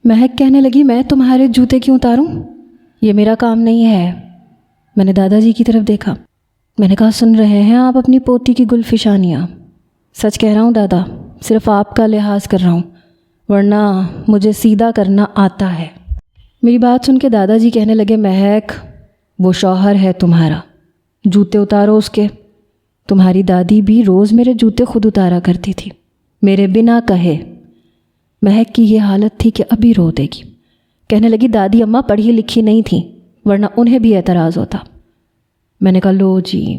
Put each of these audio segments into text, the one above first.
مہک کہنے لگی میں تمہارے جوتے کیوں اتاروں؟ یہ میرا کام نہیں ہے۔ میں نے دادا جی کی طرف دیکھا۔ میں نے کہا سن رہے ہیں آپ اپنی پوتی کی گلفشانیاں؟ سچ کہہ رہا ہوں دادا، صرف آپ کا لحاظ کر رہا ہوں، ورنہ مجھے سیدھا کرنا آتا ہے۔ میری بات سن کے دادا جی کہنے لگے مہک وہ شوہر ہے تمہارا، جوتے اتارو اس کے۔ تمہاری دادی بھی روز میرے جوتے خود اتارا کرتی تھی میرے بنا کہے۔ مہک کی یہ حالت تھی کہ ابھی رو دے گی۔ کہنے لگی دادی اماں پڑھی لکھی نہیں تھیں ورنہ انہیں بھی اعتراض ہوتا۔ میں نے کہا لو جی،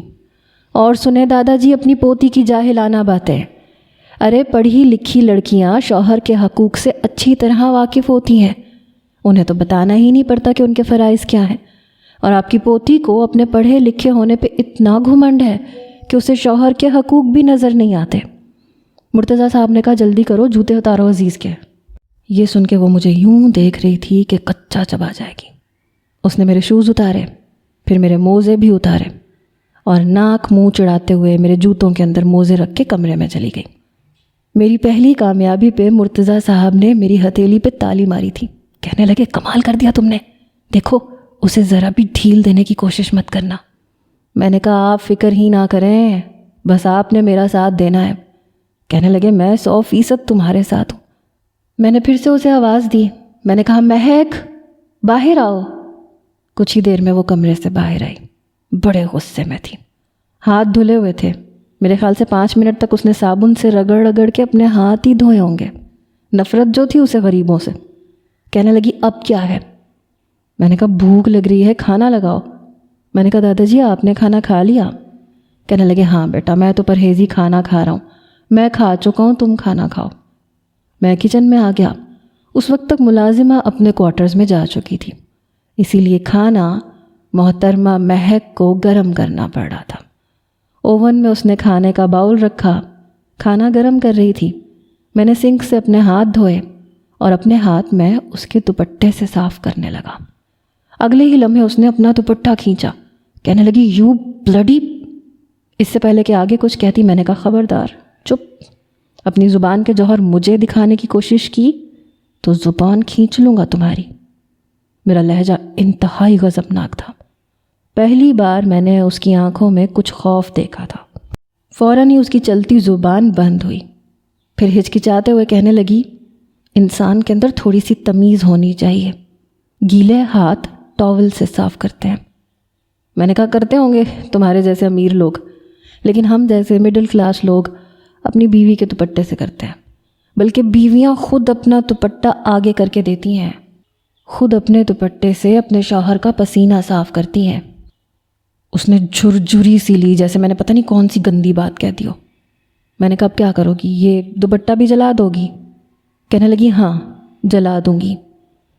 اور سنیں دادا جی اپنی پوتی کی جاہلانہ باتیں۔ ارے پڑھی لکھی لڑکیاں شوہر کے حقوق سے اچھی طرح واقف ہوتی ہیں، انہیں تو بتانا ہی نہیں پڑتا کہ ان کے فرائض کیا ہیں، اور آپ کی پوتی کو اپنے پڑھے لکھے ہونے پہ اتنا گھمنڈ ہے کہ اسے شوہر کے حقوق بھی نظر نہیں آتے۔ مرتضیٰ صاحب نے کہا جلدی کرو جوتے اتارو عزیز کے۔ یہ سن کے وہ مجھے یوں دیکھ رہی تھی کہ کچا چبا جائے گی۔ اس نے میرے شوز اتارے، پھر میرے موزے بھی اتارے، اور ناک منہ چڑھاتے ہوئے میرے جوتوں کے اندر موزے رکھ کے کمرے میں چلی گئی۔ میری پہلی کامیابی پہ مرتضیٰ صاحب نے میری ہتھیلی پہ تالی ماری تھی۔ کہنے لگے کمال کر دیا تم نے، دیکھو اسے ذرا بھی ڈھیل دینے کی کوشش مت کرنا۔ میں نے کہا آپ فکر ہی نہ کریں، بس آپ نے میرا ساتھ دینا ہے۔ کہنے لگے میں 100% تمہارے ساتھ ہوں۔ میں نے پھر سے اسے آواز دی۔ میں نے کہا مہک باہر آؤ۔ کچھ ہی دیر میں وہ کمرے سے باہر آئی، بڑے غصے میں تھی، ہاتھ دھلے ہوئے تھے۔ میرے خیال سے 5 منٹ تک اس نے صابن سے رگڑ رگڑ کے اپنے ہاتھ ہی دھوئے ہوں گے۔ نفرت جو تھی اسے غریبوں سے۔ کہنے لگی اب کیا ہے؟ میں نے کہا بھوک لگ رہی ہے، کھانا لگاؤ۔ میں نے کہا دادا جی آپ نے کھانا کھا لیا؟ کہنے لگے ہاں بیٹا میں تو پرہیزی کھانا کھا رہا ہوں، میں کھا چکا ہوں، تم کھانا کھاؤ۔ میں کچن میں آ گیا۔ اس وقت تک ملازمہ اپنے کوارٹرز میں جا چکی تھی، اسی لیے کھانا محترمہ مہک کو گرم کرنا پڑ رہا تھا۔ اوون میں اس نے کھانے کا باؤل رکھا، کھانا گرم کر رہی تھی۔ میں نے سنک سے اپنے ہاتھ دھوئے اور اپنے ہاتھ میں اس کے دوپٹے سے صاف کرنے لگا۔ اگلے ہی لمحے اس نے اپنا دوپٹہ کھینچا۔ کہنے لگی یو بلڈی۔ اس سے پہلے کہ آگے کچھ کہتی میں نے کہا خبردار چپ، اپنی زبان کے جوہر مجھے دکھانے کی کوشش کی تو زبان کھینچ لوں گا تمہاری۔ میرا لہجہ انتہائی غضبناک تھا۔ پہلی بار میں نے اس کی آنکھوں میں کچھ خوف دیکھا تھا۔ فوراً ہی اس کی چلتی زبان بند ہوئی، پھر ہچکچاتے ہوئے کہنے لگی انسان کے اندر تھوڑی سی تمیز ہونی چاہیے، گیلے ہاتھ ٹاول سے صاف کرتے ہیں۔ میں نے کہا کرتے ہوں گے تمہارے جیسے امیر لوگ، لیکن ہم جیسے مڈل کلاس لوگ اپنی بیوی کے دوپٹے سے کرتے ہیں، بلکہ بیویاں خود اپنا دوپٹہ آگے کر کے دیتی ہیں، خود اپنے دوپٹے سے اپنے شوہر کا پسینہ صاف کرتی ہیں۔ اس نے جھرجھری سی لی جیسے میں نے پتہ نہیں کون سی گندی بات کہہ دی ہو۔ میں نے کہا اب کیا کرو گی، یہ دوپٹہ بھی جلا دو گی؟ کہنے لگی ہاں جلا دوں گی،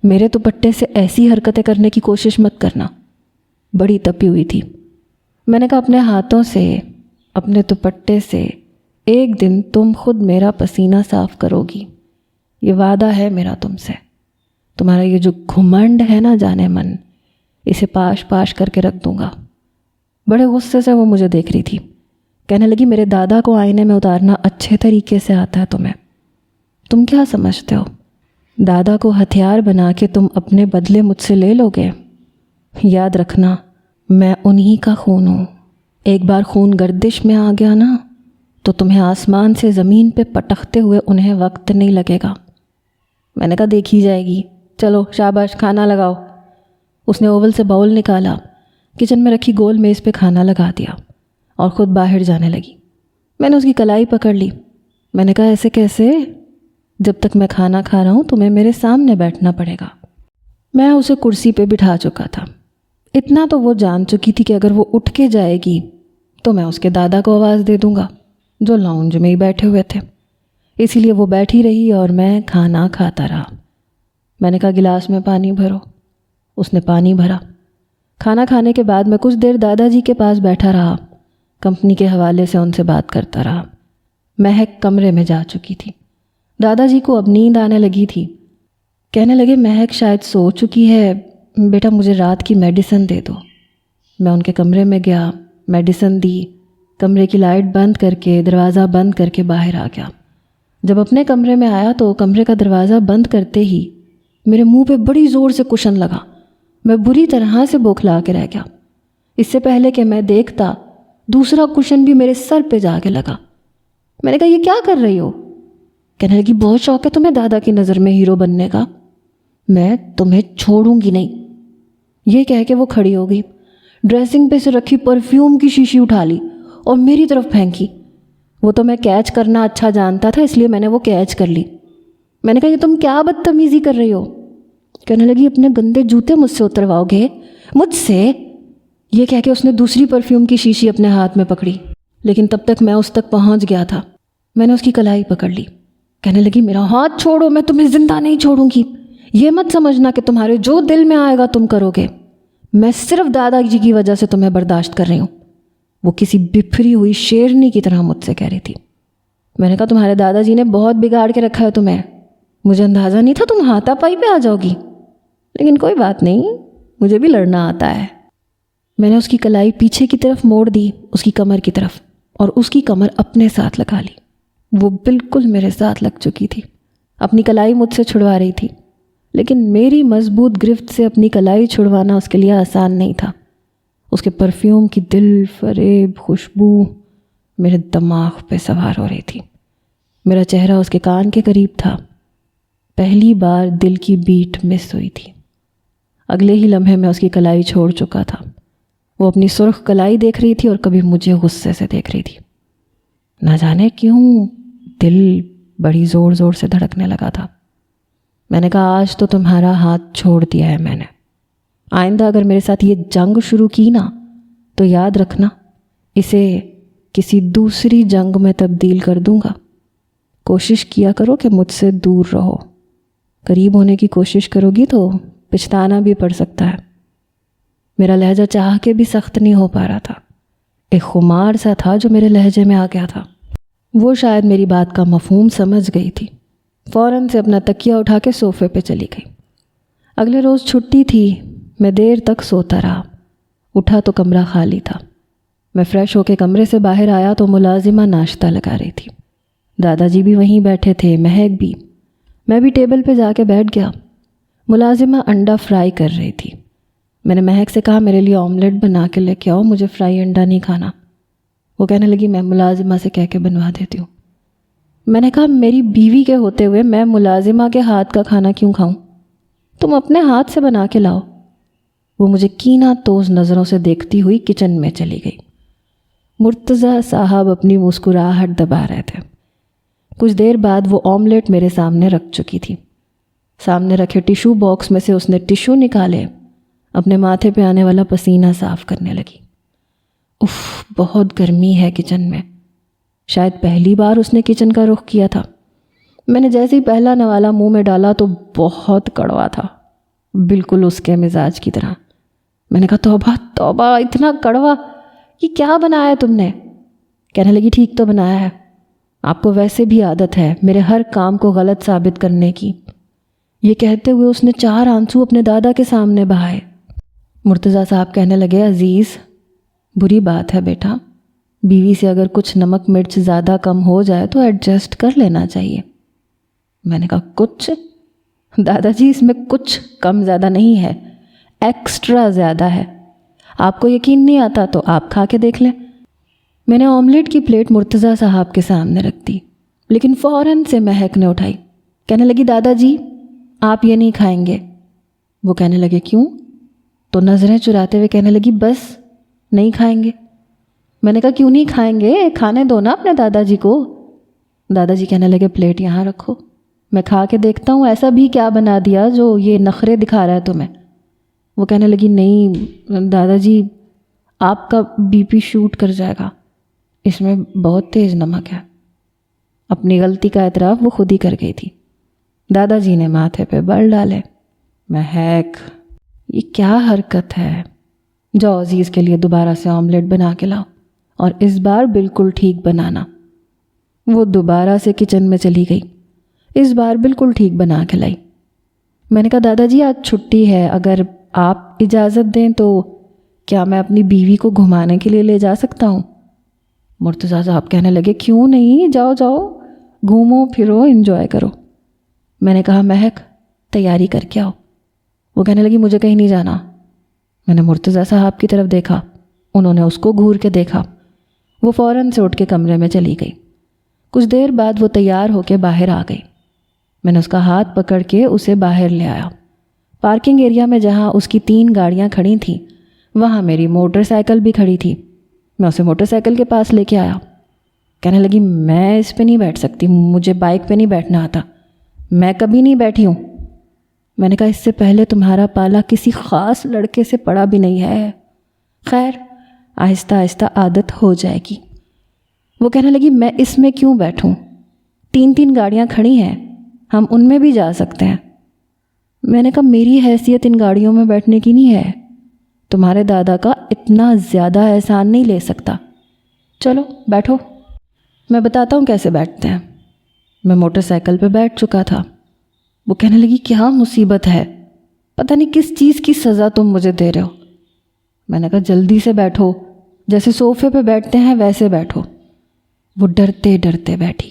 میرے دوپٹے سے ایسی حرکتیں کرنے کی کوشش مت کرنا۔ بڑی تپی ہوئی تھی۔ میں نے کہا اپنے ہاتھوں سے اپنے دوپٹے سے ایک دن تم خود میرا پسینہ صاف کرو گی، یہ وعدہ ہے میرا تم سے۔ تمہارا یہ جو گھمنڈ ہے نا جانے من، اسے پاش پاش کر کے رکھ دوں گا۔ بڑے غصے سے وہ مجھے دیکھ رہی تھی۔ کہنے لگی میرے دادا کو آئینے میں اتارنا اچھے طریقے سے آتا ہے تمہیں، تم کیا سمجھتے ہو دادا کو ہتھیار بنا کے تم اپنے بدلے مجھ سے لے لو گے؟ یاد رکھنا میں انہی کا خون ہوں، ایک بار خون گردش میں آ گیا نا تو تمہیں آسمان سے زمین پہ پٹکتے ہوئے انہیں وقت نہیں لگے گا۔ میں نے کہا دیکھی جائے گی، چلو شاباش کھانا لگاؤ۔ اس نے اوول سے باؤل نکالا، کچن میں رکھی گول میز پہ کھانا لگا دیا اور خود باہر جانے لگی۔ میں نے اس کی کلائی پکڑ لی۔ میں نے کہا ایسے کیسے؟ جب تک میں کھانا کھا رہا ہوں تمہیں میرے سامنے بیٹھنا پڑے گا۔ میں اسے کرسی پہ بٹھا چکا تھا۔ اتنا تو وہ جان چکی تھی کہ اگر وہ اٹھ کے جائے گی تو میں اس کے دادا کو آواز دے دوں گا جو لاؤنج میں ہی بیٹھے ہوئے تھے۔ اسی لیے وہ بیٹھی رہی اور میں کھانا کھاتا رہا۔ میں نے کہا گلاس میں پانی بھرو۔ اس نے پانی بھرا۔ کھانا کھانے کے بعد میں کچھ دیر دادا جی کے پاس بیٹھا رہا، کمپنی کے حوالے سے ان سے بات کرتا رہا۔ مہک کمرے میں جا چکی تھی۔ دادا جی کو اب نیند آنے لگی تھی۔ کہنے لگے مہک شاید سو چکی ہے، بیٹا مجھے رات کی میڈیسن دے دو۔ میں ان کے کمرے میں گیا، میڈیسن دی، کمرے کی لائٹ بند کر کے دروازہ بند کر کے باہر آ گیا۔ جب اپنے کمرے میں آیا تو کمرے کا دروازہ بند کرتے ہی میرے منہ پہ بڑی زور سے کشن لگا. میں بری طرح سے بوکھلا کے رہ گیا. اس سے پہلے کہ میں دیکھتا دوسرا کشن بھی میرے سر پہ جا کے لگا. میں نے کہا یہ کیا کر رہی ہو؟ کہنے لگی بہت شوق ہے تمہیں دادا کی نظر میں ہیرو بننے کا، میں تمہیں چھوڑوں گی نہیں. یہ کہہ کے وہ کھڑی ہو گئی، ڈریسنگ پہ سے رکھی پرفیوم کی شیشی اٹھا لی اور میری طرف پھینکی. وہ تو میں کیچ کرنا اچھا جانتا تھا، اس لیے میں نے وہ کیچ کر لی. میں نے کہا یہ تم کیا بدتمیزی کر رہی ہو؟ کہنے لگی اپنے گندے جوتے مجھ سے اترواؤ گے؟ مجھ سے؟ یہ کہہ کے اس نے دوسری پرفیوم کی شیشی اپنے ہاتھ میں پکڑی، لیکن تب تک میں اس تک پہنچ گیا تھا. میں نے اس کی کلائی پکڑ لی. کہنے لگی میرا ہاتھ چھوڑو، میں تمہیں زندہ نہیں چھوڑوں گی. یہ مت سمجھنا کہ تمہارے جو دل میں آئے گا تم کرو گے. میں صرف دادا جی کی وجہ سے تمہیں برداشت کر رہی ہوں. وہ کسی بپھری ہوئی شیرنی کی طرح مجھ سے کہہ رہی تھی. میں نے کہا تمہارے دادا جی نے بہت بگاڑ کے رکھا ہے تمہیں، مجھے اندازہ نہیں تھا تم ہاتھا پائی پہ آ جاؤ گی. لیکن کوئی بات نہیں، مجھے بھی لڑنا آتا ہے. میں نے اس کی کلائی پیچھے کی طرف موڑ دی، اس کی کمر کی طرف، اور اس کی کمر اپنے ساتھ لگا لی. وہ بالکل میرے ساتھ لگ چکی تھی، اپنی کلائی مجھ سے چھڑوا رہی تھی. لیکن میری مضبوط گرفت سے اپنی کلائی چھڑوانا اس کے لیے آسان نہیں تھا. اس کے پرفیوم کی دل فریب خوشبو میرے دماغ پہ سوار ہو رہی تھی. میرا چہرہ اس کے کان کے قریب تھا. پہلی بار دل کی بیٹ مس ہوئی تھی. اگلے ہی لمحے میں اس کی کلائی چھوڑ چکا تھا. وہ اپنی سرخ کلائی دیکھ رہی تھی اور کبھی مجھے غصے سے دیکھ رہی تھی. نہ جانے کیوں دل بڑی زور زور سے دھڑکنے لگا تھا. میں نے کہا آج تو تمہارا ہاتھ چھوڑ دیا ہے میں نے. آئندہ اگر میرے ساتھ یہ جنگ شروع کی نا تو یاد رکھنا اسے کسی دوسری جنگ میں تبدیل کر دوں گا. کوشش کیا کرو کہ مجھ سے دور رہو. قریب ہونے کی کوشش کرو گی تو پچھتانا بھی پڑ سکتا ہے. میرا لہجہ چاہ کے بھی سخت نہیں ہو پا رہا تھا. ایک خمار سا تھا جو میرے لہجے میں آ گیا تھا. وہ شاید میری بات کا مفہوم سمجھ گئی تھی. فوراً سے اپنا تکیہ اٹھا کے صوفے پہ چلی گئی. اگلے روز چھٹی تھی. میں دیر تک سوتا رہا. اٹھا تو کمرہ خالی تھا. میں فریش ہو کے کمرے سے باہر آیا تو ملازمہ ناشتہ لگا رہی تھی. دادا جی بھی وہیں بیٹھے تھے، مہک بھی. میں بھی ٹیبل پہ جا کے بیٹھ گیا. ملازمہ انڈا فرائی کر رہی تھی. میں نے مہک سے کہا میرے لیے آملیٹ بنا کے لے کے آؤ، مجھے فرائی انڈا نہیں کھانا. وہ کہنے لگی میں ملازمہ سے کہہ کے بنوا دیتی ہوں. میں نے کہا میری بیوی کے ہوتے ہوئے میں ملازمہ کے ہاتھ کا کھانا کیوں کھاؤں؟ تم اپنے ہاتھ سے بنا کے لاؤ. وہ مجھے کینہ توز نظروں سے دیکھتی ہوئی کچن میں چلی گئی. مرتضیٰ صاحب اپنی مسکراہٹ دبا رہے تھے. کچھ دیر بعد وہ آملیٹ میرے سامنے رکھ چکی تھی. سامنے رکھے ٹیشو باکس میں سے اس نے ٹیشو نکالے، اپنے ماتھے پہ آنے والا پسینہ صاف کرنے لگی. اف، بہت گرمی ہے کچن میں. شاید پہلی بار اس نے کچن کا رخ کیا تھا. میں نے جیسے ہی پہلا نوالا منہ میں ڈالا تو بہت کڑوا تھا، بالکل اس کے مزاج کی طرح. میں نے کہا توبہ توبہ، اتنا کڑوا، یہ کیا بنایا ہے تم نے؟ کہنے لگی ٹھیک تو بنایا ہے، آپ کو ویسے بھی عادت ہے میرے ہر کام کو غلط ثابت کرنے کی. یہ کہتے ہوئے اس نے 4 آنسو اپنے دادا کے سامنے بہائے. مرتضیٰ صاحب کہنے لگے عزیز، بری بات ہے بیٹا، بیوی سے اگر کچھ نمک مرچ زیادہ کم ہو جائے تو ایڈجسٹ کر لینا چاہیے. میں نے کہا کچھ؟ دادا جی اس میں کچھ کم زیادہ نہیں ہے، ایکسٹرا زیادہ ہے. آپ کو یقین نہیں آتا تو آپ کھا کے دیکھ لیں. میں نے آملیٹ کی پلیٹ مرتضیٰ صاحب کے سامنے رکھ دی، لیکن فوراً سے مہک نے اٹھائی. کہنے لگی دادا جی آپ یہ نہیں کھائیں گے. وہ کہنے لگے کیوں؟ تو نظریں چراتے ہوئے کہنے لگی بس نہیں کھائیں گے. میں نے کہا کیوں نہیں کھائیں گے، کھانے دو نا اپنے دادا جی کو. دادا جی کہنے لگے پلیٹ یہاں رکھو، میں کھا کے دیکھتا ہوں ایسا بھی کیا بنا دیا جو یہ نخرے دکھا رہا ہے تمہیں. وہ کہنے لگی نہیں دادا جی آپ کا بی پی شوٹ کر جائے گا، اس میں بہت تیز نمک ہے. اپنی غلطی کا اعتراف وہ خود ہی کر گئی تھی. دادا جی نے ماتھے پہ بل ڈالے. مہک یہ کیا حرکت ہے، جاؤ عزیز کے لیے دوبارہ سے آملیٹ بنا کے لاؤ اور اس بار بالکل ٹھیک بنانا. وہ دوبارہ سے کچن میں چلی گئی. اس بار بالکل ٹھیک بنا کے لائی. میں نے کہا دادا جی آج چھٹی ہے، اگر آپ اجازت دیں تو کیا میں اپنی بیوی کو گھمانے کے لیے لے جا سکتا ہوں؟ مرتضیٰ صاحب کہنے لگے کیوں نہیں، جاؤ جاؤ گھومو پھرو انجوائے کرو. میں نے کہا مہک تیاری کر کے آؤ۔ وہ کہنے لگی مجھے کہیں نہیں جانا۔ میں نے مرتضیٰ صاحب کی طرف دیکھا، انہوں نے اس کو گھور کے دیکھا۔ وہ فوراً سے اٹھ کے کمرے میں چلی گئی۔ کچھ دیر بعد وہ تیار ہو کے باہر آ گئی۔ میں نے اس کا ہاتھ پکڑ کے اسے باہر لے آیا۔ پارکنگ ایریا میں جہاں اس کی 3 گاڑیاں کھڑی تھیں وہاں میری موٹر سائیکل بھی کھڑی تھی۔ میں اسے موٹر سائیکل کے پاس لے کے آیا۔ کہنے لگی میں اس پہ نہیں بیٹھ سکتی، مجھے بائک پہ نہیں بیٹھنا آتا، میں کبھی نہیں بیٹھی ہوں۔ میں نے کہا اس سے پہلے تمہارا پالا کسی خاص لڑکے سے پڑا بھی نہیں ہے، خیر آہستہ آہستہ عادت ہو جائے گی۔ وہ کہنے لگی میں اس میں کیوں بیٹھوں، 3 گاڑیاں کھڑی ہیں، ہم ان میں بھی جا سکتے ہیں۔ میں نے کہا میری حیثیت ان گاڑیوں میں بیٹھنے کی نہیں ہے، تمہارے دادا کا اتنا زیادہ احسان نہیں لے سکتا، چلو بیٹھو، میں بتاتا ہوں کیسے بیٹھتے ہیں۔ میں موٹر سائیکل پہ بیٹھ چکا تھا۔ وہ کہنے لگی کیا مصیبت ہے، پتہ نہیں کس چیز کی سزا تم مجھے دے رہے ہو۔ میں نے کہا جلدی سے بیٹھو، جیسے صوفے پہ بیٹھتے ہیں ویسے بیٹھو۔ وہ ڈرتے ڈرتے بیٹھی۔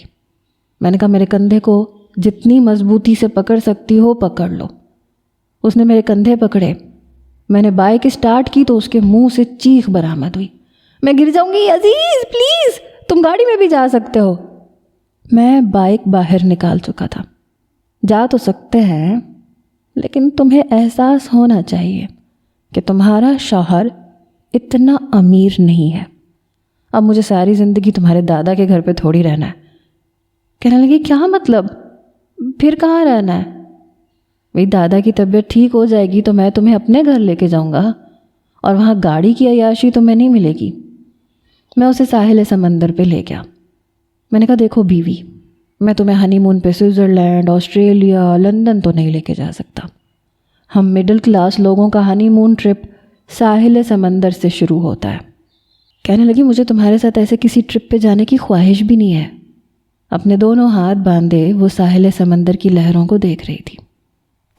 میں نے کہا میرے کندھے کو جتنی مضبوطی سے پکڑ سکتی ہو پکڑ لو۔ اس نے میرے کندھے پکڑے۔ میں نے بائک اسٹارٹ کی تو اس کے منہ سے چیخ برآمد ہوئی، میں گر جاؤں گی عزیز پلیز، تم گاڑی میں بھی جا سکتے ہو۔ میں بائک باہر نکال چکا تھا۔ جا تو سکتے ہیں لیکن تمہیں احساس ہونا چاہیے کہ تمہارا شوہر اتنا امیر نہیں ہے، اب مجھے ساری زندگی تمہارے دادا کے گھر پہ تھوڑی رہنا ہے۔ کہنے لگی کیا مطلب، پھر کہاں رہنا ہے؟ بھئی دادا کی طبیعت ٹھیک ہو جائے گی تو میں تمہیں اپنے گھر لے کے جاؤں گا اور وہاں گاڑی کی عیاشی تمہیں نہیں ملے گی۔ میں اسے ساحل سمندر پہ لے گیا۔ میں نے کہا دیکھو بیوی، میں تمہیں ہنی مون پہ سوئٹزرلینڈ، آسٹریلیا، لندن تو نہیں لے کے جا سکتا۔ ہم مڈل کلاس لوگوں کا ہنی مون ٹرپ ساحل سمندر سے شروع ہوتا ہے۔ کہنے لگی مجھے تمہارے ساتھ ایسے کسی ٹرپ پہ جانے کی خواہش بھی نہیں ہے۔ اپنے دونوں ہاتھ باندھے وہ ساحل سمندر کی لہروں کو دیکھ رہی تھی۔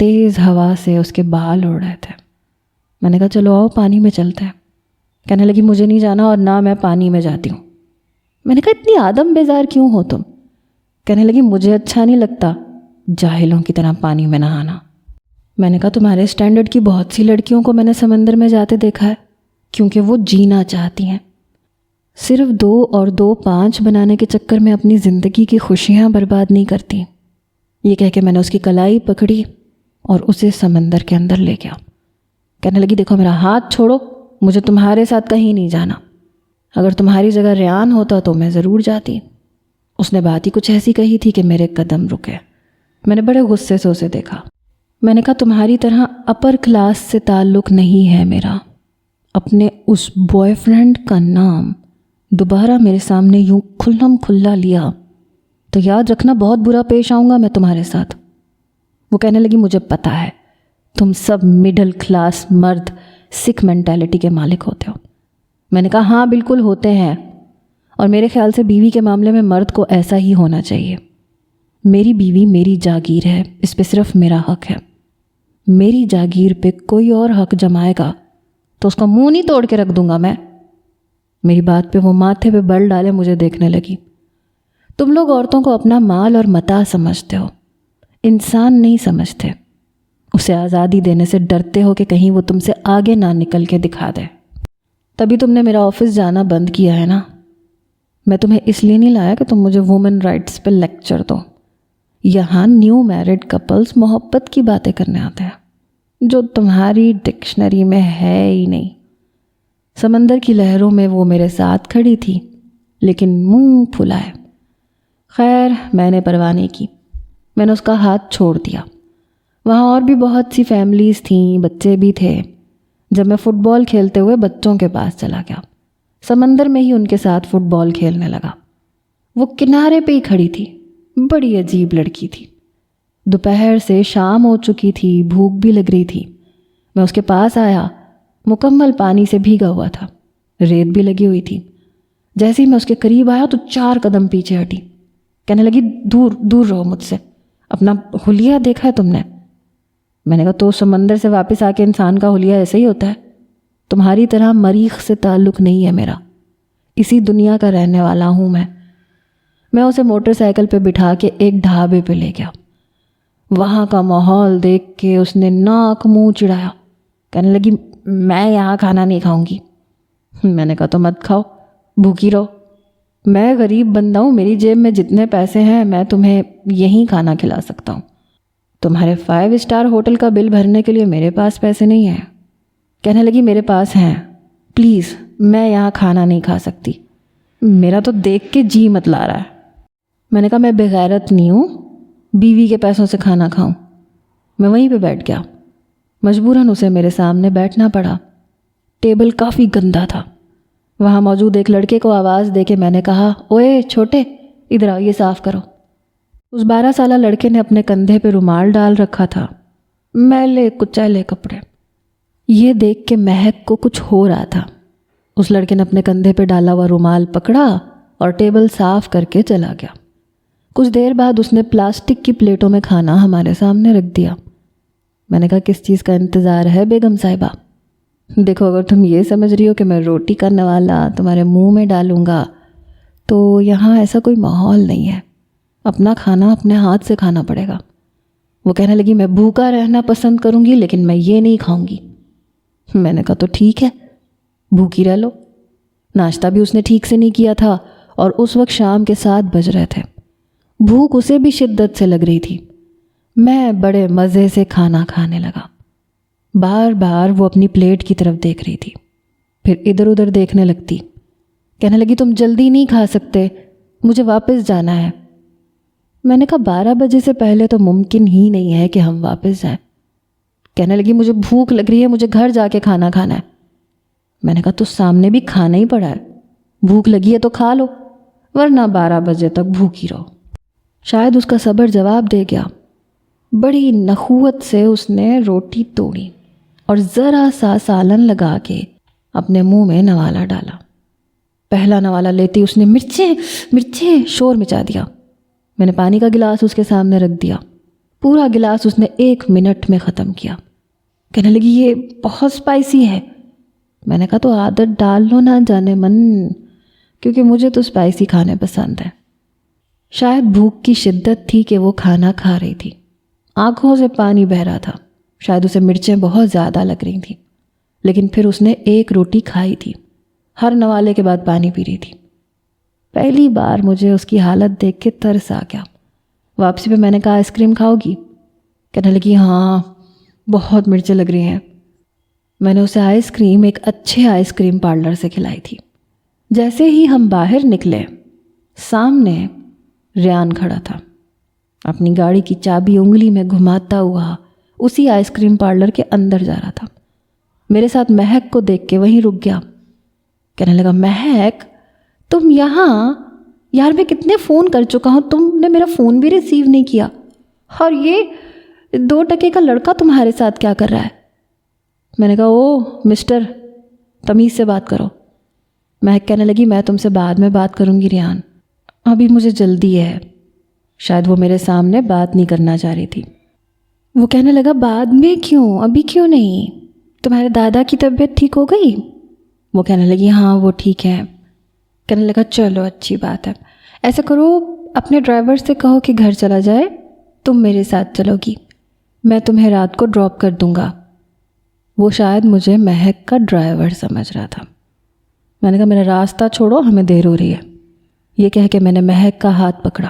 تیز ہوا سے اس کے بال اڑ رہے تھے۔ میں نے کہا چلو آؤ پانی میں چلتے ہیں۔ کہنے لگی مجھے نہیں جانا اور نہ میں پانی میں جاتی ہوں۔ میں نے کہا اتنی آدم بیزار کیوں ہو تم؟ کہنے لگی مجھے اچھا نہیں لگتا جاہلوں کی طرح پانی میں نہانا۔ میں نے کہا تمہارے اسٹینڈرڈ کی بہت سی لڑکیوں کو میں نے سمندر میں جاتے دیکھا ہے، کیونکہ وہ جینا چاہتی ہیں، صرف 2 اور 2 5 بنانے کے چکر میں اپنی زندگی کی خوشیاں برباد نہیں کرتی۔ یہ کہہ کے میں نے اس کی کلائی پکڑی اور اسے سمندر کے اندر لے گیا۔ کہنے لگی دیکھو میرا ہاتھ چھوڑو، مجھے تمہارے ساتھ کہیں نہیں جانا، اگر تمہاری جگہ ریان ہوتا تو میں ضرور جاتی۔ اس نے بات ہی کچھ ایسی کہی تھی کہ میرے قدم رکے۔ میں نے بڑے غصے سے اسے دیکھا۔ میں نے کہا تمہاری طرح اپر کلاس سے تعلق نہیں ہے میرا۔ اپنے اس بوائے فرینڈ کا نام دوبارہ میرے سامنے یوں کھلم کھلا لیا تو یاد رکھنا بہت برا پیش آؤں گا میں تمہارے ساتھ۔ وہ کہنے لگی مجھے پتہ ہے تم سب مڈل کلاس مرد سکھ مینٹیلٹی کے مالک ہوتے ہو۔ میں نے کہا ہاں بالکل ہوتے ہیں، اور میرے خیال سے بیوی کے معاملے میں مرد کو ایسا ہی ہونا چاہیے۔ میری بیوی میری جاگیر ہے، اس پہ صرف میرا حق ہے۔ میری جاگیر پہ کوئی اور حق جمائے گا تو اس کا منہ نہیں توڑ کے رکھ دوں گا میں۔ میری بات پہ وہ ماتھے پہ بل ڈالے مجھے دیکھنے لگی۔ تم لوگ عورتوں کو اپنا مال اور متاع سمجھتے ہو، انسان نہیں سمجھتے۔ اسے آزادی دینے سے ڈرتے ہو کہ کہیں وہ تم سے آگے نہ نکل کے دکھا دے۔ تبھی تم نے میرا آفس جانا بند کیا ہے نا۔ میں تمہیں اس لیے نہیں لایا کہ تم مجھے وومن رائٹس پہ لیکچر دو۔ یہاں نیو میرڈ کپلز محبت کی باتیں کرنے آتے ہیں جو تمہاری ڈکشنری میں ہے ہی نہیں۔ سمندر کی لہروں میں وہ میرے ساتھ کھڑی تھی لیکن منہ پھلائے۔ خیر میں نے پرواہ نہیں کی، میں نے اس کا ہاتھ چھوڑ دیا۔ وہاں اور بھی بہت سی فیملیز تھیں، بچے بھی تھے۔ جب میں فٹ بال کھیلتے ہوئے بچوں کے پاس چلا گیا، سمندر میں ہی ان کے ساتھ فٹ بال کھیلنے لگا۔ وہ کنارے پہ ہی کھڑی تھی، بڑی عجیب لڑکی تھی۔ دوپہر سے شام ہو چکی تھی، بھوک بھی لگ رہی تھی۔ میں اس کے پاس آیا، مکمل پانی سے بھیگا ہوا تھا، ریت بھی لگی ہوئی تھی۔ جیسے ہی میں اس کے قریب آیا تو 4 قدم پیچھے ہٹی۔ کہنے لگی دور دور رہو مجھ سے، اپنا حلیہ دیکھا ہے تم نے؟ میں نے کہا تو سمندر سے واپس آ کے انسان کا حلیہ ایسے ہی ہوتا ہے؟ تمہاری طرح مریخ سے تعلق نہیں ہے میرا، اسی دنیا کا رہنے والا ہوں میں۔ میں اسے موٹر سائیکل پہ بٹھا کے ایک ڈھابے پہ لے گیا۔ وہاں کا ماحول دیکھ کے اس نے ناک منہ چڑھایا، کہنے لگی میں یہاں کھانا نہیں کھاؤں گی۔ میں نے کہا تو مت کھاؤ، بھوکی رہو، میں غریب بندہ ہوں، میری جیب میں جتنے پیسے ہیں میں تمہیں یہیں کھانا کھلا سکتا ہوں، تمہارے 5 اسٹار ہوٹل کا بل بھرنے کے لیے میرے پاس پیسے نہیں ہیں۔ کہنے لگی میرے پاس ہیں، پلیز میں یہاں کھانا نہیں کھا سکتی، میرا تو دیکھ کے جی مت لا رہا ہے۔ میں نے کہا میں بغیرت نہیں ہوں بیوی کے پیسوں سے کھانا کھاؤں۔ میں وہیں پہ بیٹھ گیا، مجبوراً اسے میرے سامنے بیٹھنا پڑا۔ ٹیبل کافی گندا تھا۔ وہاں موجود ایک لڑکے کو آواز دے کے میں نے کہا اوئے چھوٹے ادھر آؤ، یہ صاف کرو۔ اس 12 سالہ لڑکے نے اپنے کندھے پہ رومال ڈال رکھا تھا، میلے کچیلے کپڑے۔ یہ دیکھ کے مہک کو کچھ ہو رہا تھا۔ اس لڑکے نے اپنے کندھے پہ ڈالا ہوا رومال پکڑا اور ٹیبل صاف کر کے چلا گیا۔ کچھ دیر بعد اس نے پلاسٹک کی پلیٹوں میں کھانا ہمارے سامنے رکھ دیا۔ میں نے کہا کس چیز کا انتظار ہے بیگم صاحبہ؟ دیکھو اگر تم یہ سمجھ رہی ہو کہ میں روٹی کا نوالا تمہارے منہ میں ڈالوں گا تو یہاں ایسا کوئی ماحول نہیں ہے، اپنا کھانا اپنے ہاتھ سے کھانا پڑے گا۔ وہ کہنے لگی میں بھوکا رہنا پسند کروں گی لیکن میں یہ نہیں کھاؤں گی۔ میں نے کہا تو ٹھیک ہے، بھوکی رہ لو۔ ناشتہ بھی اس نے ٹھیک سے نہیں کیا تھا اور اس وقت شام کے 7 بج رہے تھے۔ بھوک اسے بھی شدت سے لگ رہی تھی۔ میں بڑے مزے سے کھانا کھانے لگا۔ بار بار وہ اپنی پلیٹ کی طرف دیکھ رہی تھی، پھر ادھر ادھر دیکھنے لگتی۔ کہنے لگی تم جلدی نہیں کھا سکتے، مجھے واپس جانا ہے۔ میں نے کہا 12 بجے سے پہلے تو ممکن ہی نہیں ہے کہ ہم واپس جائیں۔ کہنے لگی مجھے بھوک لگ رہی ہے، مجھے گھر جا کے کھانا کھانا ہے۔ میں نے کہا تو سامنے بھی کھانا ہی پڑا ہے، بھوک لگی ہے تو کھا لو، ورنہ 12 بجے تک بھوکی رہو۔ شاید اس کا صبر جواب دے گیا۔ بڑی نخوت سے اس نے روٹی توڑی اور ذرا سا سالن لگا کے اپنے منہ میں نوالا ڈالا۔ پہلا نوالا لیتی اس نے مرچیں مرچیں شور مچا دیا۔ میں نے پانی کا گلاس اس کے سامنے رکھ دیا، پورا گلاس اس نے 1 منٹ میں ختم کیا۔ کہنے لگی یہ بہت اسپائسی ہے۔ میں نے کہا تو عادت ڈال لو نہ جانے من، کیونکہ مجھے تو اسپائسی کھانے پسند ہیں۔ شاید بھوک کی شدت تھی کہ وہ کھانا کھا رہی تھی، آنکھوں سے پانی بہہ رہا تھا، شاید اسے مرچیں بہت زیادہ لگ رہی تھیں، لیکن پھر اس نے 1 روٹی کھائی تھی، ہر نوالے کے بعد پانی پی رہی تھی۔ پہلی بار مجھے اس کی حالت دیکھ کے ترس آ گیا۔ واپسی پہ میں نے کہا آئس کریم کھاؤ گی؟ کہنے لگی ہاں بہت مرچیں لگ رہی ہیں۔ میں نے اسے آئس کریم ایک اچھے آئس کریم پارلر سے کھلائی تھی۔ جیسے ہی ہم باہر نکلے، سامنے ریان کھڑا تھا، اپنی گاڑی کی چابی انگلی میں گھماتا ہوا اسی آئس کریم پارلر کے اندر جا رہا تھا۔ میرے ساتھ مہک کو دیکھ کے وہیں رک گیا۔ کہنے لگا مہک تم یہاں؟ یار میں کتنے فون کر چکا ہوں، تم نے میرا فون بھی ریسیو نہیں کیا، اور یہ 2 ٹکے کا لڑکا تمہارے ساتھ کیا کر رہا ہے؟ میں نے کہا او مسٹر تمیز سے بات کرو۔ مہک کہنے لگی میں تم سے بعد میں بات کروں گی ریان، ابھی مجھے جلدی ہے۔ شاید وہ میرے سامنے بات نہیں کرنا چاہ رہی تھی۔ وہ کہنے لگا بعد میں کیوں، ابھی کیوں نہیں؟ تمہارے دادا کی طبیعت ٹھیک ہو گئی؟ وہ کہنے لگی ہاں وہ ٹھیک ہے۔ کہنے لگا چلو اچھی بات ہے، ایسا کرو اپنے ڈرائیور سے کہو کہ گھر چلا جائے، تم میرے ساتھ چلو گی، میں تمہیں رات کو ڈراپ کر دوں گا۔ وہ شاید مجھے مہک کا ڈرائیور سمجھ رہا تھا۔ میں نے کہا میرا راستہ چھوڑو، ہمیں دیر ہو رہی ہے۔ یہ کہہ کے میں نے مہک کا ہاتھ پکڑا۔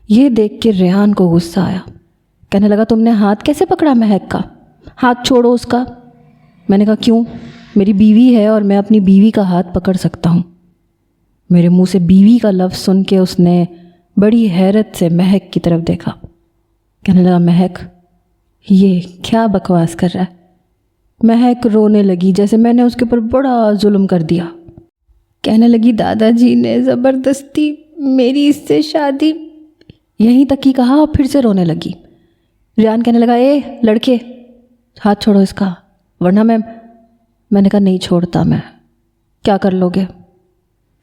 یہ دیکھ کے ریان کو غصہ آیا، کہنے لگا تم نے ہاتھ کیسے پکڑا مہک کا؟ ہاتھ چھوڑو اس کا۔ میں نے کہا کیوں؟ میری بیوی ہے اور میں اپنی بیوی کا ہاتھ پکڑ سکتا ہوں۔ میرے منہ سے بیوی کا لفظ سن کے اس نے بڑی حیرت سے مہک کی طرف دیکھا۔ کہنے لگا مہک یہ کیا بکواس کر رہا ہے؟ مہک رونے لگی جیسے میں نے اس کے اوپر بڑا ظلم کر دیا۔ کہنے لگی دادا جی نے زبردستی میری اس سے شادی، یہیں تک ہی کہا اور پھر سے رونے لگی۔ ریان کہنے لگا اے لڑکے ہاتھ چھوڑو اس کا ورنہ میں نے کہا نہیں چھوڑتا میں، کیا کر لو گے؟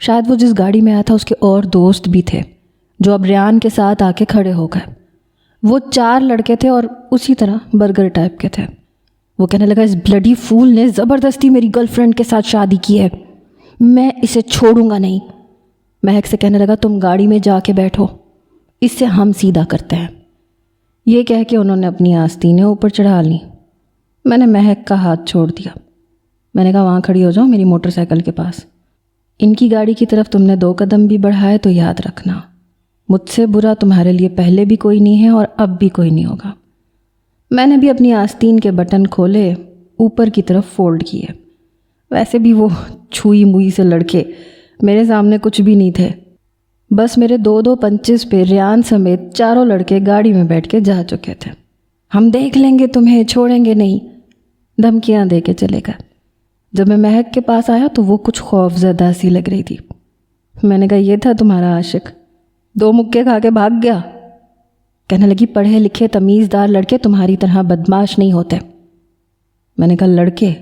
شاید وہ جس گاڑی میں آیا تھا اس کے اور دوست بھی تھے جو اب ریان کے ساتھ آ کے کھڑے ہو گئے۔ وہ 4 لڑکے تھے اور اسی طرح برگر ٹائپ کے تھے۔ وہ کہنے لگا اس بلڈی فول نے زبردستی میری گرل فرینڈ کے ساتھ شادی کی ہے، میں اسے چھوڑوں گا نہیں۔ مہک سے کہنے لگا تم گاڑی میں جا کے بیٹھو، اس سے ہم سیدھا کرتے ہیں۔ یہ کہہ کے انہوں نے اپنی آستینیں اوپر چڑھا لیں۔ میں نے مہک کا ہاتھ چھوڑ دیا۔ میں نے کہا وہاں کھڑی ہو جاؤ میری موٹر سائیکل کے پاس۔ ان کی گاڑی کی طرف تم نے 2 قدم بھی بڑھائے تو یاد رکھنا، مجھ سے برا تمہارے لیے پہلے بھی کوئی نہیں ہے اور اب بھی کوئی نہیں ہوگا۔ میں نے بھی اپنی آستین کے بٹن کھولے، اوپر کی طرف فولڈ کیے۔ ویسے بھی وہ چھوئی موئی سے لڑکے میرے سامنے کچھ بھی نہیں تھے، بس میرے 2 پنچز پہ ریان سمیت 4 لڑکے گاڑی میں بیٹھ کے جا چکے تھے۔ ہم دیکھ لیں گے تمہیں، چھوڑیں گے نہیں، دھمکیاں دے کے چلے گئے۔ جب میں مہک کے پاس آیا تو وہ کچھ خوف زدہ سی لگ رہی تھی۔ میں نے کہا یہ تھا تمہارا عاشق، 2 مکے کھا کے بھاگ گیا؟ کہنے لگی پڑھے لکھے تمیزدار لڑکے تمہاری طرح بدمعاش نہیں ہوتے۔ میں نے کہا لڑکے؟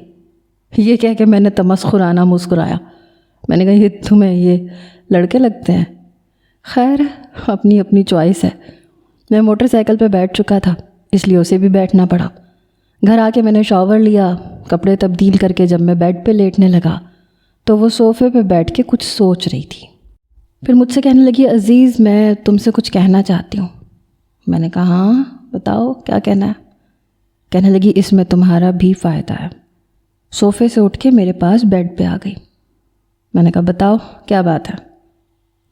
یہ کہہ کے میں نے تمسخرانہ مسکرایا۔ میں نے کہا یہ تمہیں یہ لڑکے لگتے ہیں؟ خیر اپنی اپنی چوائس ہے۔ میں موٹر سائیکل پہ بیٹھ چکا تھا اس لیے اسے بھی بیٹھنا پڑا۔ گھر آ کے میں نے شاور لیا، کپڑے تبدیل کر کے جب میں بیڈ پہ لیٹنے لگا تو وہ صوفے پہ بیٹھ کے کچھ سوچ رہی تھی۔ پھر مجھ سے کہنے لگی عزیز میں تم سے کچھ کہنا چاہتی ہوں۔ میں نے کہا ہاں بتاؤ کیا کہنا ہے؟ کہنے لگی اس میں تمہارا بھی فائدہ ہے۔ صوفے سے اٹھ کے میرے پاس بیڈ پہ آ گئی۔ میں نے کہا بتاؤ کیا بات ہے؟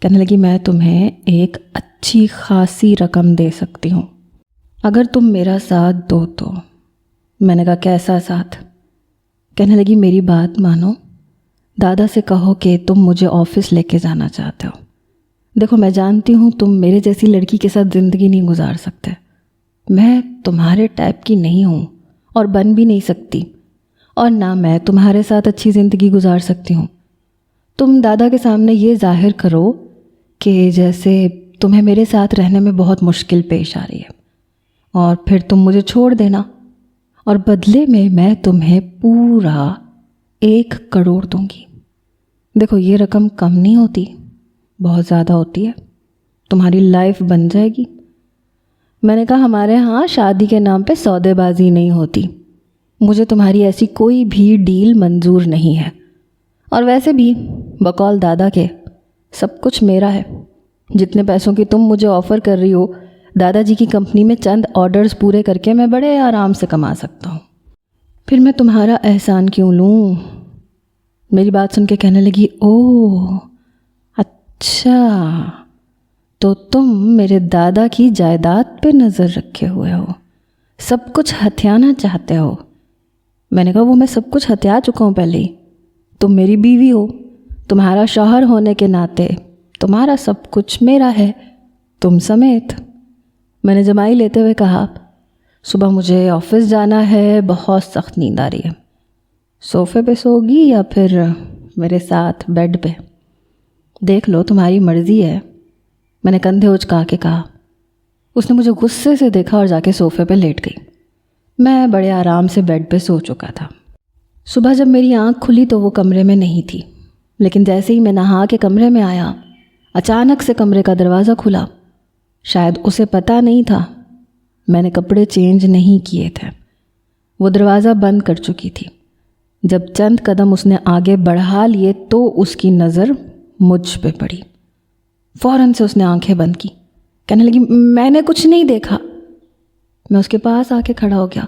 کہنے لگی میں تمہیں ایک اچھی خاصی رقم دے سکتی ہوں اگر تم میرا ساتھ دو تو۔ میں نے کہا کیسا ساتھ؟ کہنے لگی میری بات مانو، دادا سے کہو کہ تم مجھے آفس لے کے جانا چاہتے ہو۔ دیکھو میں جانتی ہوں تم میرے جیسی لڑکی کے ساتھ زندگی نہیں گزار سکتے، میں تمہارے ٹائپ کی نہیں ہوں اور بن بھی نہیں سکتی، اور نہ میں تمہارے ساتھ اچھی زندگی گزار سکتی ہوں۔ تم دادا کے سامنے یہ ظاہر کرو کہ جیسے تمہیں میرے ساتھ رہنے میں بہت مشکل پیش آ رہی ہے، اور پھر تم مجھے چھوڑ دینا، اور بدلے میں تمہیں پورا 1 کروڑ دوں گی۔ دیکھو یہ رقم کم نہیں ہوتی، بہت زیادہ ہوتی ہے، تمہاری لائف بن جائے گی۔ میں نے کہا ہمارے ہاں شادی کے نام پہ سودے بازی نہیں ہوتی، مجھے تمہاری ایسی کوئی بھی ڈیل منظور نہیں ہے، اور ویسے بھی بقول دادا کے سب کچھ میرا ہے۔ جتنے پیسوں کی تم مجھے آفر کر رہی ہو دادا جی کی کمپنی میں چند آرڈرز پورے کر کے میں بڑے آرام سے کما سکتا ہوں، پھر میں تمہارا احسان کیوں لوں؟ میری بات سن کے کہنے لگی اوہ اچھا، تو تم میرے دادا کی جائیداد پہ نظر رکھے ہوئے ہو، سب کچھ ہتھیانا چاہتے ہو۔ میں نے کہا وہ میں سب کچھ ہتھیا چکا ہوں پہلے ہی، تم میری بیوی ہو، تمہارا شوہر ہونے کے ناطے تمہارا سب کچھ میرا ہے، تم سمیت۔ میں نے جمائی لیتے ہوئے کہا صبح مجھے آفس جانا ہے، بہت سخت نیند آ رہی ہے، صوفے پہ سوگی یا پھر میرے ساتھ بیڈ پہ؟ دیکھ لو تمہاری مرضی ہے، میں نے کندھے اچکا کے کہا۔ اس نے مجھے غصے سے دیکھا اور جا کے صوفے پہ لیٹ گئی۔ میں بڑے آرام سے بیڈ پہ سو چکا تھا۔ صبح جب میری آنکھ کھلی تو وہ کمرے میں نہیں تھی، لیکن جیسے ہی میں نہا کے کمرے میں آیا اچانک سے کمرے کا دروازہ کھلا۔ شاید اسے پتہ نہیں تھا میں نے کپڑے چینج نہیں کیے تھے، وہ دروازہ بند کر چکی تھی۔ جب چند قدم اس نے آگے بڑھا لیے تو اس کی نظر مجھ پہ پڑی۔ فوراً سے اس نے آنکھیں بند کی، کہنے لگی میں نے کچھ نہیں دیکھا۔ میں اس کے پاس آ کے کھڑا ہو گیا۔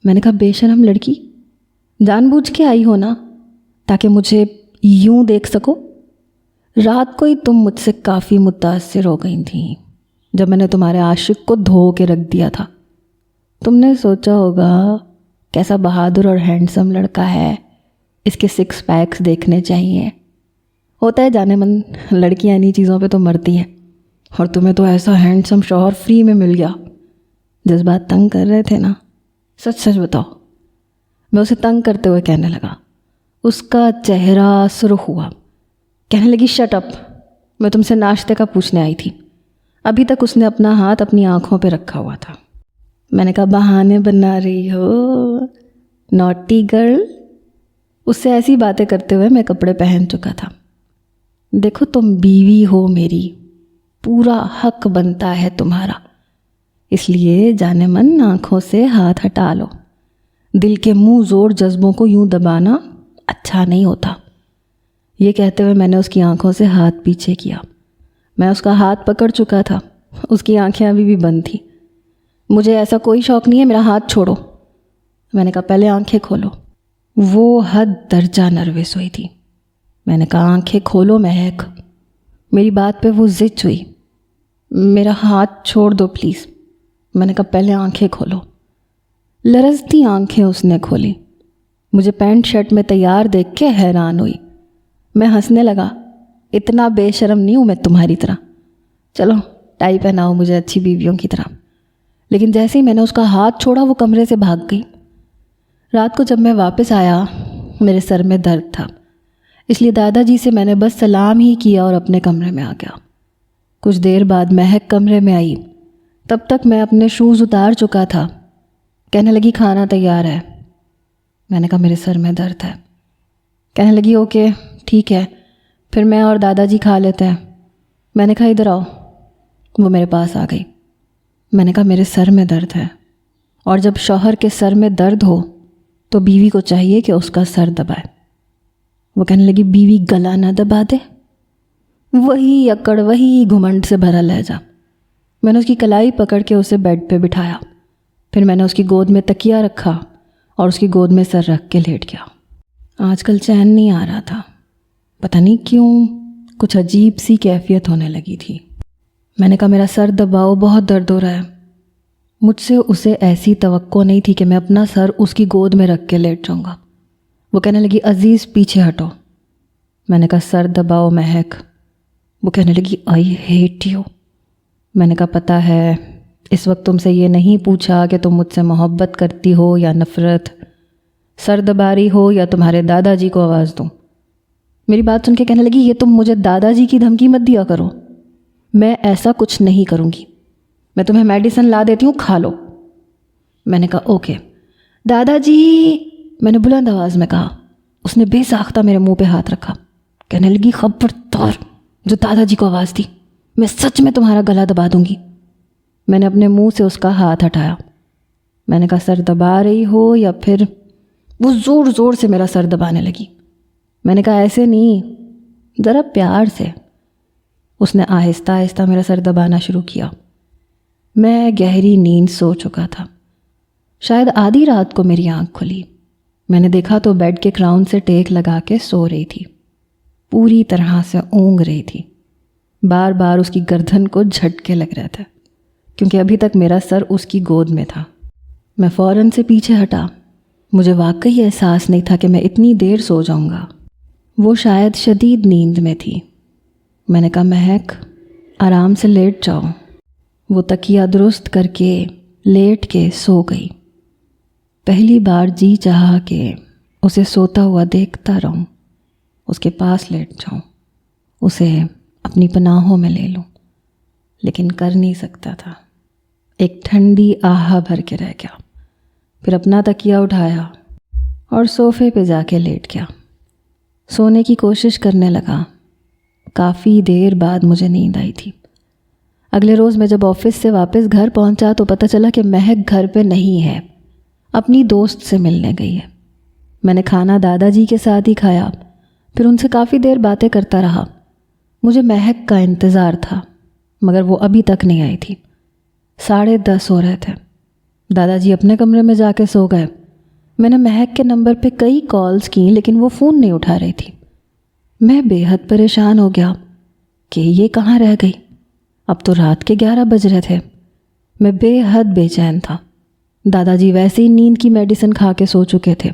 میں نے کہا بے شرم لڑکی، جان بوجھ کے آئی ہو نا تاکہ مجھے یوں دیکھ سکو؟ رات کو ہی تم مجھ سے کافی متاثر ہو گئی تھیں جب میں نے تمہارے عاشق کو دھو کے رکھ دیا تھا۔ تم نے سوچا ہوگا کیسا بہادر اور ہینڈسم لڑکا ہے، اس کے 6 پیکس دیکھنے چاہیے۔ ہوتا ہے جانے من لڑکیاں انہی چیزوں پہ تو مرتی ہیں، اور تمہیں تو ایسا ہینڈسم شوہر فری میں مل گیا۔ جذبات تنگ کر رہے تھے نا، سچ سچ بتاؤ۔ میں اسے تنگ کرتے ہوئے کہنے لگا۔ اس کا چہرہ سرخ ہوا، کہنے لگی شٹ اپ، میں تم سے ناشتے کا پوچھنے آئی تھی۔ ابھی تک اس نے اپنا ہاتھ اپنی آنکھوں پہ رکھا ہوا تھا۔ میں نے کہا بہانے بنا رہی ہو نوٹی گرل۔ اس سے ایسی باتیں کرتے ہوئے میں کپڑے پہن چکا تھا۔ دیکھو تم بیوی ہو میری، پورا حق بنتا ہے تمہارا، اس لیے جانے من آنکھوں سے ہاتھ ہٹا لو۔ دل کے منہ زور جذبوں کو یوں دبانا اچھا نہیں ہوتا۔ یہ کہتے ہوئے میں نے اس کی آنکھوں سے ہاتھ پیچھے کیا۔ میں اس کا ہاتھ پکڑ چکا تھا، اس کی آنکھیں ابھی بھی بند تھیں۔ مجھے ایسا کوئی شوق نہیں ہے، میرا ہاتھ چھوڑو۔ میں نے کہا پہلے آنکھیں کھولو۔ وہ حد درجہ نروس ہوئی تھی۔ میں نے کہا آنکھیں کھولو مہک۔ میری بات پہ وہ ضد ہوئی۔ میرا ہاتھ چھوڑ دو پلیز۔ میں نے کہا پہلے آنکھیں کھولو۔ لرزتی آنکھیں اس نے کھولی۔ مجھے پینٹ شرٹ میں تیار دیکھ کے حیران ہوئی۔ میں ہنسنے لگا۔ اتنا بے شرم نہیں ہوں میں تمہاری طرح، چلو ٹائی پہناؤ مجھے اچھی بیویوں کی طرح۔ لیکن جیسے ہی میں نے اس کا ہاتھ چھوڑا وہ کمرے سے بھاگ گئی۔ رات کو جب میں واپس آیا میرے سر میں درد تھا، اس لیے دادا جی سے میں نے بس سلام ہی کیا اور اپنے کمرے میں آ گیا۔ کچھ دیر بعد مہک کمرے میں آئی۔ تب تک میں اپنے شوز اتار چکا تھا۔ کہنے لگی کھانا تیار ہے۔ میں نے کہا میرے سر میں درد ہے۔ کہنے لگی اوکے ٹھیک ہے، پھر میں اور دادا جی کھا لیتے ہیں۔ میں نے کہا ادھر آؤ۔ وہ میرے پاس آ گئی۔ میں نے کہا میرے سر میں درد ہے، اور جب شوہر کے سر میں درد ہو تو بیوی کو چاہیے کہ اس کا سر دبائے۔ وہ کہنے لگی بیوی گلا نہ دبا دے؟ وہی اکڑ، وہی گھمنڈ سے بھرا لہجہ۔ میں نے اس کی کلائی پکڑ کے اسے بیڈ پہ بٹھایا، پھر میں نے اس کی گود میں تکیہ رکھا اور اس کی گود میں سر رکھ کے لیٹ گیا۔ آج کل چین نہیں آ رہا تھا، پتہ نہیں کیوں کچھ عجیب سی کیفیت ہونے لگی تھی۔ میں نے کہا میرا سر دباؤ، بہت درد ہو رہا ہے۔ مجھ سے اسے ایسی توقع نہیں تھی کہ میں اپنا سر اس کی گود میں رکھ کے لیٹ جاؤں گا۔ وہ کہنے لگی عزیز پیچھے ہٹو۔ میں نے کہا سر دباؤ مہک۔ وہ کہنے لگی آئی ہیٹ یو۔ میں نے کہا پتہ ہے، اس وقت تم سے یہ نہیں پوچھا کہ تم مجھ سے محبت کرتی ہو یا نفرت، سر دبا رہی ہو یا تمہارے دادا جی کو آواز دوں۔ میری بات سن کے کہنے لگی یہ تم مجھے دادا جی کی دھمکی مت دیا کرو، میں ایسا کچھ نہیں کروں گی، میں تمہیں میڈیسن لا دیتی ہوں، کھا لو۔ میں نے کہا اوکے دادا جی، میں نے بلند آواز میں کہا۔ اس نے بے ساختہ میرے منہ پہ ہاتھ رکھا۔ کہنے لگی خبردار جو دادا جی کو آواز دی، میں سچ میں تمہارا گلا دبا دوں گی۔ میں نے اپنے منہ سے اس کا ہاتھ ہٹایا۔ میں نے کہا سر دبا رہی ہو یا پھر؟ وہ زور زور سے میرا سر دبانے لگی۔ میں نے کہا ایسے نہیں، ذرا پیار سے۔ اس نے آہستہ آہستہ میرا سر دبانا شروع کیا۔ میں گہری نیند سو چکا تھا۔ شاید آدھی رات کو میری آنکھ کھلی۔ میں نے دیکھا تو بیڈ کے کراؤن سے ٹیک لگا کے سو رہی تھی، پوری طرح سے اونگ رہی تھی۔ بار بار اس کی گردن کو جھٹکے لگ رہے تھے کیونکہ ابھی تک میرا سر اس کی گود میں تھا۔ میں فوراً سے پیچھے ہٹا۔ مجھے واقعی احساس نہیں تھا کہ میں اتنی دیر سو جاؤں گا۔ وہ شاید شدید نیند میں تھی۔ میں نے کہا مہک آرام سے لیٹ جاؤ۔ وہ تکیہ درست کر کے لیٹ کے سو گئی۔ پہلی بار جی چاہا کہ اسے سوتا ہوا دیکھتا رہوں، اس کے پاس لیٹ جاؤں، اسے اپنی پناہوں میں لے لوں، لیکن کر نہیں سکتا تھا۔ ایک ٹھنڈی آہا بھر کے رہ گیا، پھر اپنا تکیہ اٹھایا اور صوفے پہ جا کے لیٹ گیا۔ سونے کی کوشش کرنے لگا۔ کافی دیر بعد مجھے نیند آئی تھی۔ اگلے روز میں جب آفس سے واپس گھر پہنچا تو پتہ چلا کہ مہک گھر پہ نہیں ہے، اپنی دوست سے ملنے گئی ہے۔ میں نے کھانا دادا جی کے ساتھ ہی کھایا، پھر ان سے کافی دیر باتیں کرتا رہا۔ مجھے مہک کا انتظار تھا مگر وہ ابھی تک نہیں آئی تھی۔ 10:30 ہو رہے تھے۔ دادا جی اپنے کمرے میں جا کے سو گئے۔ میں نے مہک کے نمبر پہ کئی کالز کیں لیکن وہ فون نہیں اٹھا رہی تھی۔ میں بے حد پریشان ہو گیا کہ یہ کہاں رہ گئی۔ اب تو رات کے 11 بج رہے تھے۔ میں بے حد بے چین تھا۔ دادا جی ویسے ہی نیند کی میڈیسن کھا کے سو چکے تھے،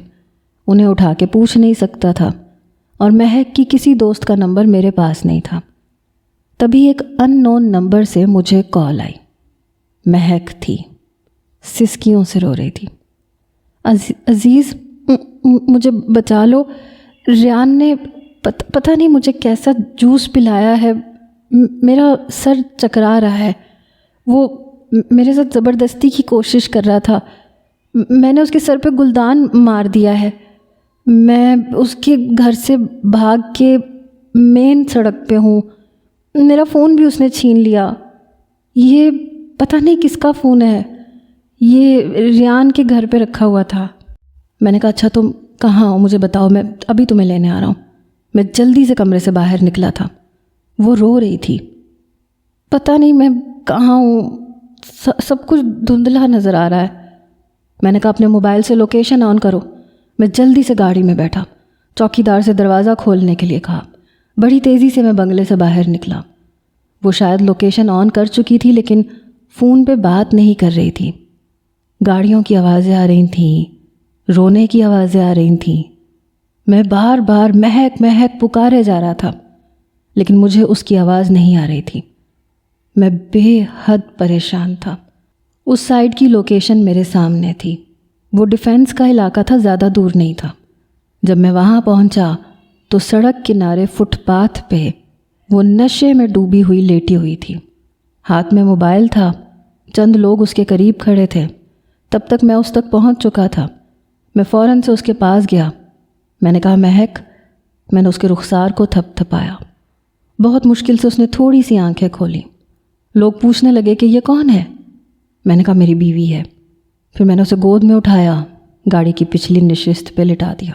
انہیں اٹھا کے پوچھ نہیں سکتا تھا، اور مہک کی کسی دوست کا نمبر میرے پاس نہیں تھا۔ تبھی ایک ان نون نمبر سے مجھے کال آئی۔ مہک تھی، سسکیوں سے رو رہی تھی۔ عزیز مجھے بچا لو، ریان نے پتہ نہیں مجھے کیسا جوس پلایا ہے، میرا سر چکرا رہا ہے، وہ میرے ساتھ زبردستی کی کوشش کر رہا تھا، میں نے اس کے سر پہ گلدان مار دیا ہے، میں اس کے گھر سے بھاگ کے مین سڑک پہ ہوں، میرا فون بھی اس نے چھین لیا، یہ پتہ نہیں کس کا فون ہے، یہ ریان کے گھر پہ رکھا ہوا تھا۔ میں نے کہا اچھا تم کہاں ہو مجھے بتاؤ، میں ابھی تمہیں لینے آ رہا ہوں۔ میں جلدی سے کمرے سے باہر نکلا تھا۔ وہ رو رہی تھی۔ پتہ نہیں میں کہاں ہوں، سب کچھ دھندلا نظر آ رہا ہے۔ میں نے کہا اپنے موبائل سے لوکیشن آن کرو۔ میں جلدی سے گاڑی میں بیٹھا، چوکیدار سے دروازہ کھولنے کے لیے کہا۔ بڑی تیزی سے میں بنگلے سے باہر نکلا۔ وہ شاید لوکیشن آن کر چکی تھی لیکن فون پہ بات نہیں کر رہی تھی۔ گاڑیوں کی آوازیں آ رہی تھیں، رونے کی آوازیں آ رہی تھیں۔ میں بار بار مہک مہک پکارے جا رہا تھا لیکن مجھے اس کی آواز نہیں آ رہی تھی۔ میں بے حد پریشان تھا۔ اس سائڈ کی لوکیشن میرے سامنے تھی۔ وہ ڈیفینس کا علاقہ تھا، زیادہ دور نہیں تھا۔ جب میں وہاں پہنچا تو سڑک کنارے فٹ پاتھ پہ وہ نشے میں ڈوبی ہوئی لیٹی ہوئی تھی۔ ہاتھ میں موبائل تھا، چند لوگ اس کے قریب کھڑے تھے۔ تب تک میں اس تک پہنچ چکا تھا۔ میں فوراً سے اس کے پاس گیا۔ میں نے کہا مہک۔ میں نے اس کے رخسار کو تھپ تھپایا۔ بہت مشکل سے اس نے تھوڑی سی آنکھیں کھولی۔ لوگ پوچھنے لگے کہ یہ کون ہے؟ میں نے کہا میری بیوی ہے۔ پھر میں نے اسے گود میں اٹھایا، گاڑی کی پچھلی نشست پہ لٹا دیا۔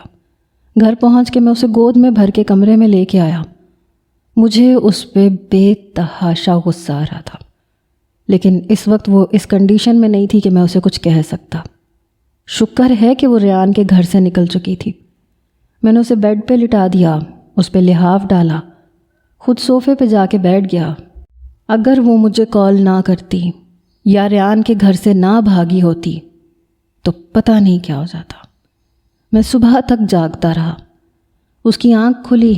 گھر پہنچ کے میں اسے گود میں بھر کے کمرے میں لے کے آیا۔ مجھے اس پہ بے تحاشا غصہ آ رہا تھا لیکن اس وقت وہ اس کنڈیشن میں نہیں تھی کہ میں اسے کچھ کہہ سکتا۔ شکر ہے کہ وہ ریان کے گھر سے نکل چکی تھی۔ میں نے اسے بیڈ پہ لٹا دیا، اس پہ لحاف ڈالا، خود صوفے پہ جا کے بیٹھ گیا۔ اگر وہ مجھے کال نہ کرتی یا ریان کے گھر سے نہ بھاگی ہوتی تو پتہ نہیں کیا ہو جاتا۔ میں صبح تک جاگتا رہا۔ اس کی آنکھ کھلی،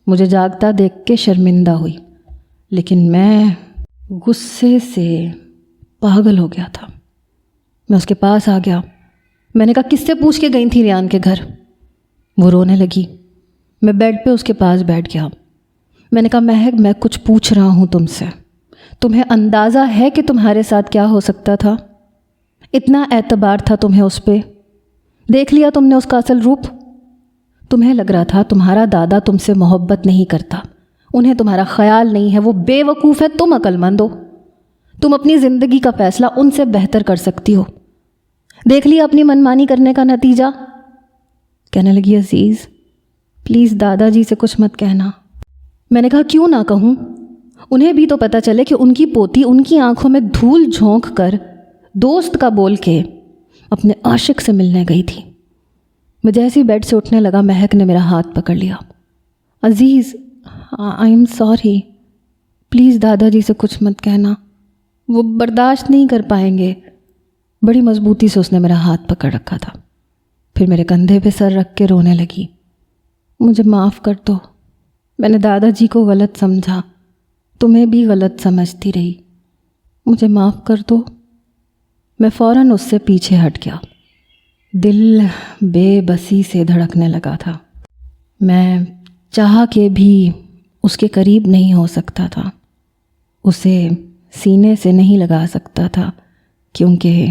مجھے جاگتا دیکھ کے شرمندہ ہوئی لیکن میں غصے سے پاگل ہو گیا تھا۔ میں اس کے پاس آ گیا۔ میں نے کہا کس سے پوچھ کے گئی تھی ریان کے گھر؟ وہ رونے لگی۔ میں بیڈ پہ اس کے پاس بیٹھ گیا۔ میں نے کہا مہک، میں کچھ پوچھ رہا ہوں تم سے۔ تمہیں اندازہ ہے کہ تمہارے ساتھ کیا ہو سکتا تھا؟ اتنا اعتبار تھا تمہیں اس پہ، دیکھ لیا تم نے اس کا اصل روپ۔ تمہیں لگ رہا تھا تمہارا دادا تم سے محبت نہیں کرتا، انہیں تمہارا خیال نہیں ہے، وہ بے وقوف ہے، تم عقل مند ہو، تم اپنی زندگی کا فیصلہ ان سے بہتر کر سکتی ہو۔ دیکھ لیا اپنی منمانی کرنے کا نتیجہ۔ کہنے لگی عزیز پلیز دادا جی سے کچھ مت کہنا۔ میں نے کہا کیوں نہ کہوں؟ انہیں بھی تو پتہ چلے کہ ان کی پوتی ان کی آنکھوں میں دھول جھونک کر دوست کا بول کے اپنے عاشق سے ملنے گئی تھی۔ میں جیسے ہی بیڈ سے اٹھنے لگا مہک نے میرا ہاتھ پکڑ لیا۔ عزیز آئی ایم سوری، پلیز دادا جی سے کچھ مت کہنا، وہ برداشت نہیں کر پائیں گے۔ بڑی مضبوطی سے اس نے میرا ہاتھ پکڑ رکھا تھا، پھر میرے کندھے پہ سر رکھ کے رونے لگی۔ مجھے معاف کر دو، میں نے دادا جی کو غلط سمجھا، تمہیں بھی غلط سمجھتی رہی، مجھے معاف کر دو۔ میں فوراً اس سے پیچھے ہٹ گیا۔ دل بے بسی سے دھڑکنے لگا تھا۔ میں چاہ کے بھی اس کے قریب نہیں ہو سکتا تھا، اسے سینے سے نہیں لگا سکتا تھا کیونکہ